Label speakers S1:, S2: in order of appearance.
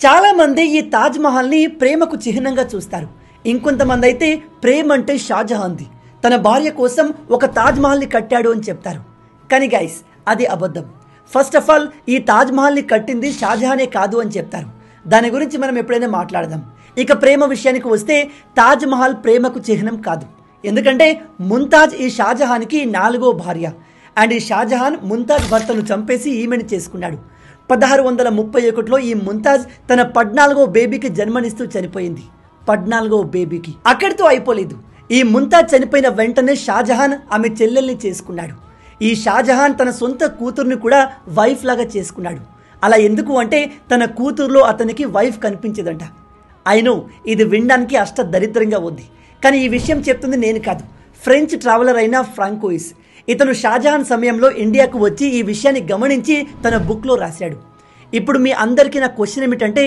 S1: చాలా మంది ఈ తాజ్ మహల్ ని ప్రేమకు చిహ్నంగా చూస్తారు. ఇంకొంతమంది అయితే ప్రేమ అంటే షాజహాన్ది, తన భార్య కోసం ఒక తాజ్ మహల్ ని కట్టాడు అని చెప్తారు. కానీ గైస్, అది అబద్ధం. ఫస్ట్ ఆఫ్ ఆల్, ఈ తాజ్ మహల్ ని కట్టింది షాజహానే కాదు అని చెప్తారు. దాని గురించి మనం ఎప్పుడైనా మాట్లాడదాం. ఇక ప్రేమ విషయానికి వస్తే తాజ్ మహల్ ప్రేమకు చిహ్నం కాదు. ఎందుకంటే ముంతాజ్ ఈ షాజహాన్కి 4వ భార్య. అండ్ ఈ షాజహాన్ ముంతాజ్ భర్తను చంపేసి ఈమెను చేసుకున్నాడు. 1631లో ఈ ముంతాజ్ తన 14వ బేబీకి జన్మనిస్తూ చనిపోయింది. 14వ బేబీకి. అక్కడితో అయిపోలేదు. ఈ ముంతాజ్ చనిపోయిన వెంటనే షాజహాన్ ఆమె చెల్లెల్ని చేసుకున్నాడు. ఈ షాజహాన్ తన సొంత కూతుర్ని కూడా వైఫ్ లాగా చేసుకున్నాడు. అలా ఎందుకు అంటే తన కూతురులో అతనికి వైఫ్ కనిపించదంట. అయినో ఇది వినడానికి అష్ట దరిద్రంగా ఉంది, కానీ ఈ విషయం చెప్తుంది నేను కాదు, ఫ్రెంచ్ ట్రావెలర్ అయిన ఫ్రాంకోయిస్. ఇతను షాజహాన్ సమయంలో ఇండియాకు వచ్చి ఈ విషయాన్ని గమనించి తన బుక్లో రాశాడు. ఇప్పుడు మీ అందరికీ నా క్వశ్చన్ ఏమిటంటే,